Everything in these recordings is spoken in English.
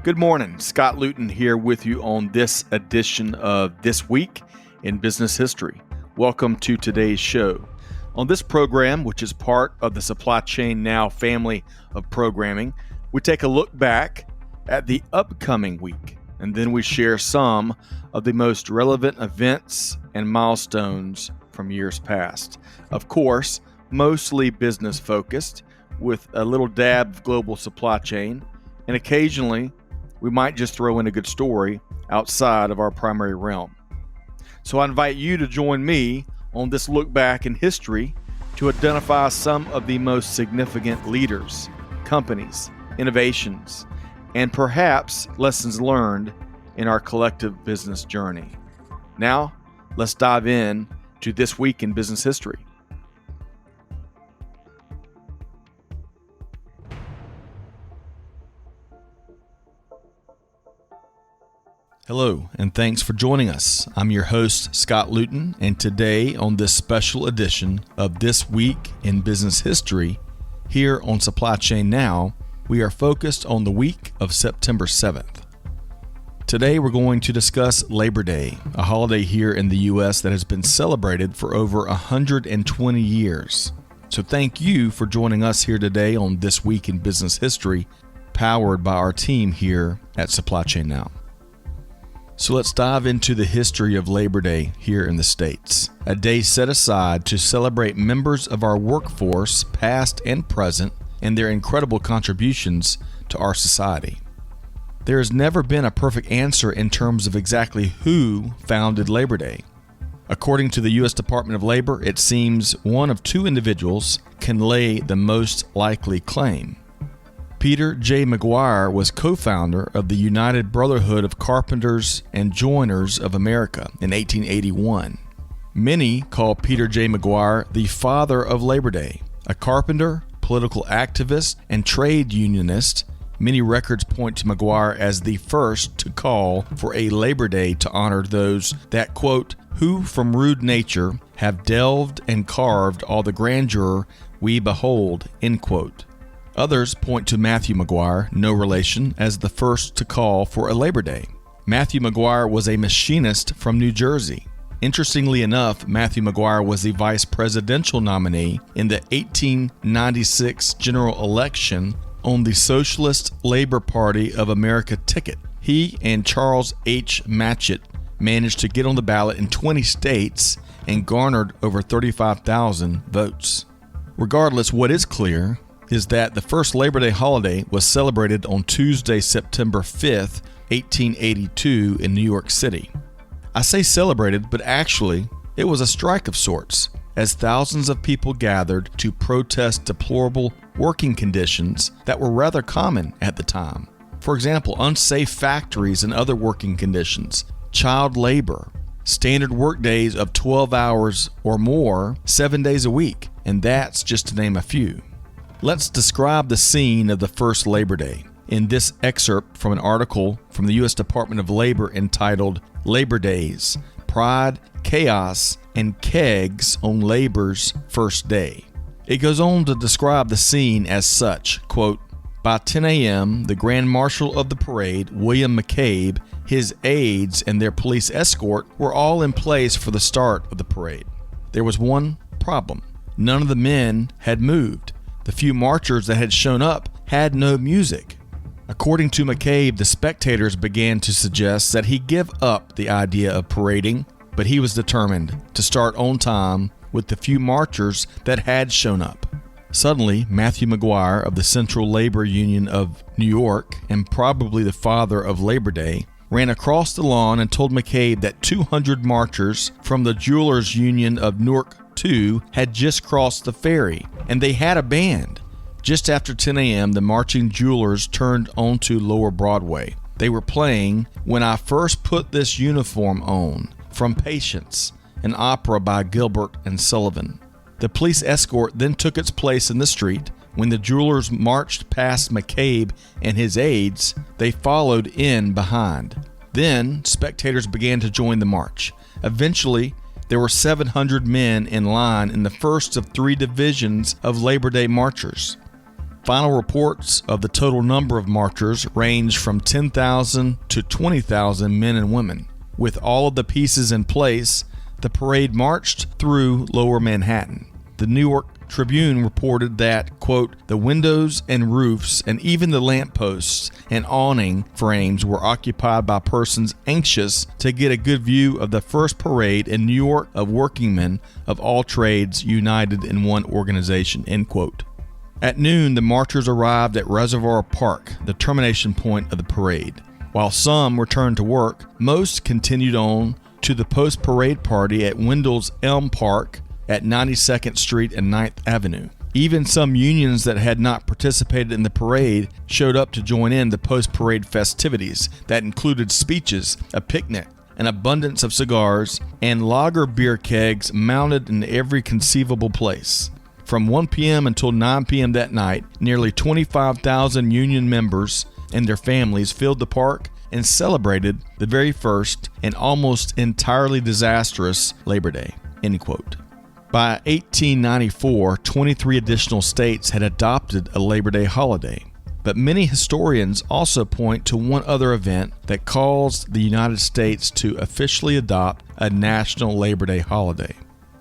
Good morning. Scott Luton here with you on this edition of This Week in Business History. Welcome to today's show. On this program, which is part of the Supply Chain Now family of programming, we take a look back at the upcoming week, and then we share some of the most relevant events and milestones from years past. Of course, mostly business focused, with a little dab of global supply chain, and occasionally we might just throw in a good story outside of our primary realm. So I invite you to join me on this look back in history to identify some of the most significant leaders, companies, innovations, and perhaps lessons learned in our collective business journey. Now, let's dive in to This Week in Business History. Hello, and thanks for joining us. I'm your host, Scott Luton, and today on this special edition of This Week in Business History, here on Supply Chain Now, we are focused on the week of September 7th. Today we're going to discuss Labor Day, a holiday here in the U.S. that has been celebrated for over 120 years. So thank you for joining us here today on This Week in Business History, powered by our team here at Supply Chain Now. So let's dive into the history of Labor Day here in the States, a day set aside to celebrate members of our workforce, past and present, and their incredible contributions to our society. There has never been a perfect answer in terms of exactly who founded Labor Day. According to the U.S. Department of Labor, it seems one of two individuals can lay the most likely claim. Peter J. McGuire was co-founder of the United Brotherhood of Carpenters and Joiners of America in 1881. Many call Peter J. McGuire the father of Labor Day. A carpenter, political activist, and trade unionist, many records point to McGuire as the first to call for a Labor Day to honor those that, quote, who from rude nature have delved and carved all the grandeur we behold, end quote. Others point to Matthew McGuire, no relation, as the first to call for a Labor Day. Matthew McGuire was a machinist from New Jersey. Interestingly enough, Matthew McGuire was the vice presidential nominee in the 1896 general election on the Socialist Labor Party of America ticket. He and Charles H. Matchett managed to get on the ballot in 20 states and garnered over 35,000 votes. Regardless, what is clear is that the first Labor Day holiday was celebrated on Tuesday, September 5th, 1882 in New York City. I say celebrated, but actually it was a strike of sorts, as thousands of people gathered to protest deplorable working conditions that were rather common at the time. For example, unsafe factories and other working conditions, child labor, standard work days of 12 hours or more, 7 days a week, and that's just to name a few. Let's describe the scene of the first Labor Day in this excerpt from an article from the U.S. Department of Labor entitled Labor Days, Pride, Chaos, and Kegs on Labor's First Day. It goes on to describe the scene as such, quote, by 10 a.m., the Grand Marshal of the parade, William McCabe, his aides, and their police escort were all in place for the start of the parade. There was one problem. None of the men had moved. The few marchers that had shown up had no music. According to McCabe, the spectators began to suggest that he give up the idea of parading, but he was determined to start on time with the few marchers that had shown up. Suddenly, Matthew McGuire of the Central Labor Union of New York, and probably the father of Labor Day, ran across the lawn and told McCabe that 200 marchers from the Jewelers Union of Newark had just crossed the ferry, and they had a band. Just after 10 a.m., the marching jewelers turned onto Lower Broadway. They were playing When I First Put This Uniform On from Patience, an opera by Gilbert and Sullivan. The police escort then took its place in the street. When the jewelers marched past McCabe and his aides, they followed in behind. Then spectators began to join the march. Eventually, there were 700 men in line in the first of 3 divisions of Labor Day marchers. Final reports of the total number of marchers range from 10,000 to 20,000 men and women. With all of the pieces in place, the parade marched through Lower Manhattan. The New York Tribune reported that, quote, the windows and roofs and even the lampposts and awning frames were occupied by persons anxious to get a good view of the first parade in New York of workingmen of all trades united in one organization, end quote. At noon, the marchers arrived at Reservoir Park, the termination point of the parade. While some returned to work, most continued on to the post-parade party at Wendell's Elm Park at 92nd Street and 9th Avenue. Even some unions that had not participated in the parade showed up to join in the post-parade festivities that included speeches, a picnic, an abundance of cigars, and lager beer kegs mounted in every conceivable place. From 1 p.m. until 9 p.m. that night, nearly 25,000 union members and their families filled the park and celebrated the very first and almost entirely disastrous Labor Day, end quote. By 1894, 23 additional states had adopted a Labor Day holiday, but many historians also point to one other event that caused the United States to officially adopt a national Labor Day holiday.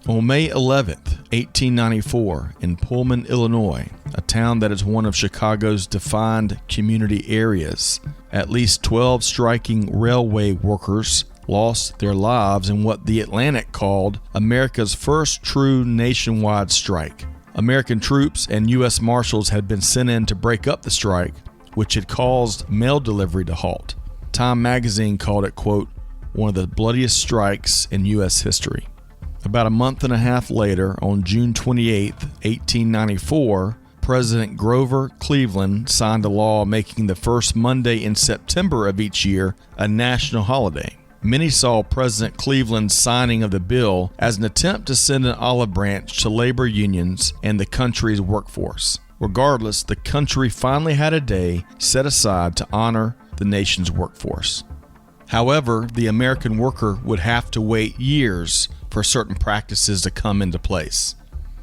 On May 11th, 1894, in Pullman, Illinois, a town that is one of Chicago's defined community areas, at least 12 striking railway workers lost their lives in what The Atlantic called America's first true nationwide strike. American troops and U.S. Marshals had been sent in to break up the strike, which had caused mail delivery to halt. Time magazine called it, quote, one of the bloodiest strikes in U.S. history. About a month and a half later, on June 28, 1894, President Grover Cleveland signed a law making the first Monday in September of each year a national holiday. Many saw President Cleveland's signing of the bill as an attempt to send an olive branch to labor unions and the country's workforce. Regardless, the country finally had a day set aside to honor the nation's workforce. However, the American worker would have to wait years for certain practices to come into place.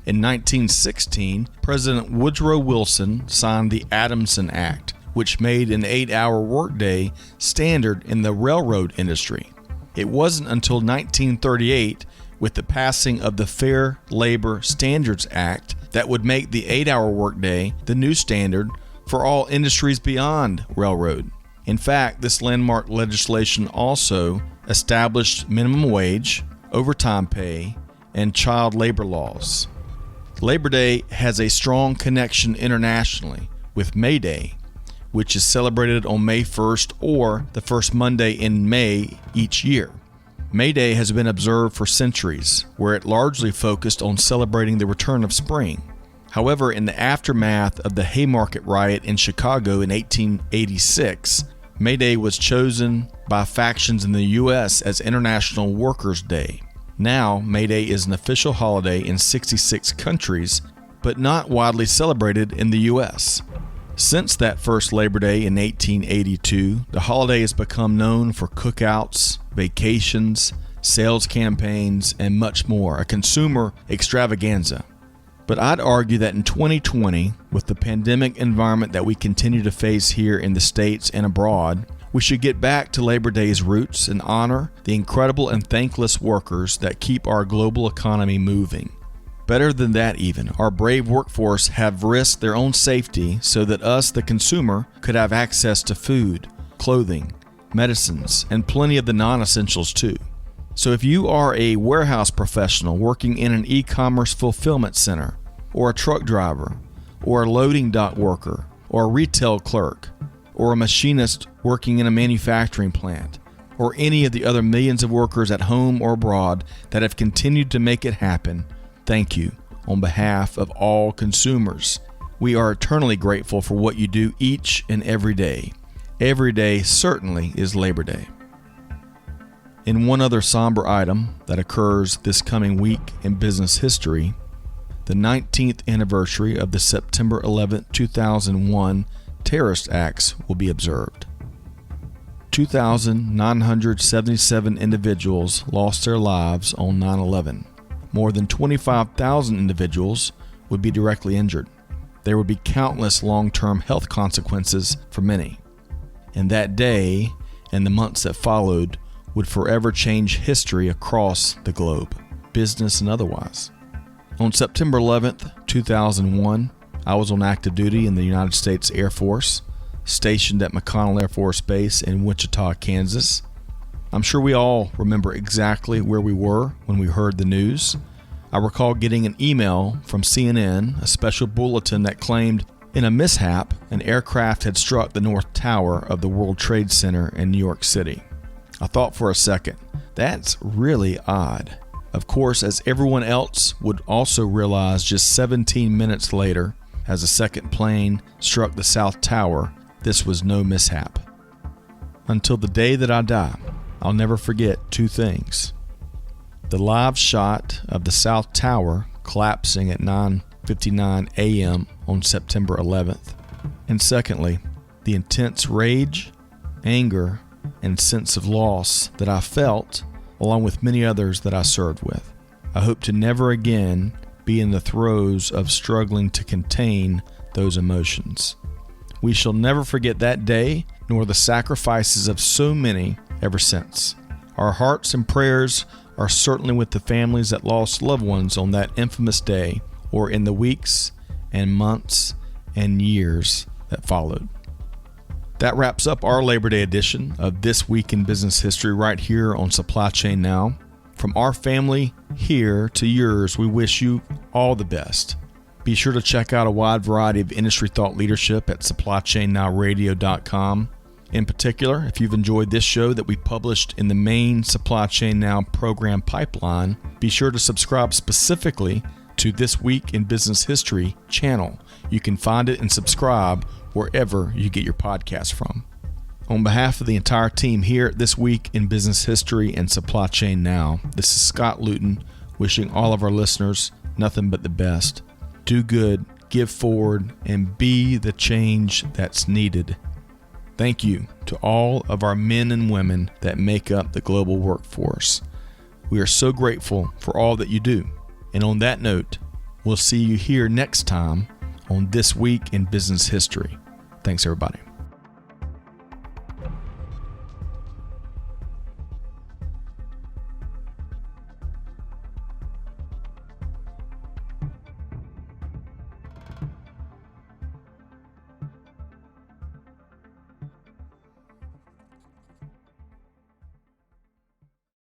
In 1916, President Woodrow Wilson signed the Adamson Act, which made an 8-hour workday standard in the railroad industry. It wasn't until 1938, with the passing of the Fair Labor Standards Act, that would make the 8-hour workday the new standard for all industries beyond railroad. In fact, this landmark legislation also established minimum wage, overtime pay, and child labor laws. Labor Day has a strong connection internationally with May Day, which is celebrated on May 1st or the first Monday in May each year. May Day has been observed for centuries, where it largely focused on celebrating the return of spring. However, in the aftermath of the Haymarket riot in Chicago in 1886, May Day was chosen by factions in the U.S. as International Workers' Day. Now, May Day is an official holiday in 66 countries, but not widely celebrated in the U.S. Since that first Labor Day in 1882, the holiday has become known for cookouts, vacations, sales campaigns, and much more, a consumer extravaganza. But I'd argue that in 2020, with the pandemic environment that we continue to face here in the States and abroad, we should get back to Labor Day's roots and honor the incredible and thankless workers that keep our global economy moving. Better than that even, our brave workforce have risked their own safety so that us, the consumer, could have access to food, clothing, medicines, and plenty of the non-essentials too. So if you are a warehouse professional working in an e-commerce fulfillment center, or a truck driver, or a loading dock worker, or a retail clerk, or a machinist working in a manufacturing plant, or any of the other millions of workers at home or abroad that have continued to make it happen, thank you on behalf of all consumers. We are eternally grateful for what you do each and every day. Every day certainly is Labor Day. In one other somber item that occurs this coming week in business history, the 19th anniversary of the September 11, 2001 terrorist acts will be observed. 2,977 individuals lost their lives on 9/11. More than 25,000 individuals would be directly injured. there would be countless long-term health consequences for many. And that day and the months that followed would forever change history across the globe, business and otherwise. On September 11th, 2001, I was on active duty in the United States Air Force, stationed at McConnell Air Force Base in Wichita, Kansas. I'm sure we all remember exactly where we were when we heard the news. I recall getting an email from CNN, a special bulletin that claimed, in a mishap, an aircraft had struck the North Tower of the World Trade Center in New York City. I thought for a second, that's really odd. Of course, as everyone else would also realize just 17 minutes later, as a second plane struck the South Tower, this was no mishap. Until the day that I die, I'll never forget two things. The live shot of the South Tower collapsing at 9:59 a.m. on September 11th. And secondly, the intense rage, anger, and sense of loss that I felt, along with many others that I served with. I hope to never again be in the throes of struggling to contain those emotions. We shall never forget that day, nor the sacrifices of so many ever since. Our hearts and prayers are certainly with the families that lost loved ones on that infamous day, or in the weeks and months and years that followed. That wraps up our Labor Day edition of This Week in Business History right here on Supply Chain Now. From our family here to yours, we wish you all the best. Be sure to check out a wide variety of industry thought leadership at supplychainnowradio.com. In particular, if you've enjoyed this show that we published in the main Supply Chain Now program pipeline, be sure to subscribe specifically to This Week in Business History channel. You can find it and subscribe wherever you get your podcast from. On behalf of the entire team here at This Week in Business History and Supply Chain Now, this is Scott Luton wishing all of our listeners nothing but the best. Do good, give forward, and be the change that's needed. Thank you to all of our men and women that make up the global workforce. We are so grateful for all that you do. And on that note, we'll see you here next time on This Week in Business History. Thanks, everybody.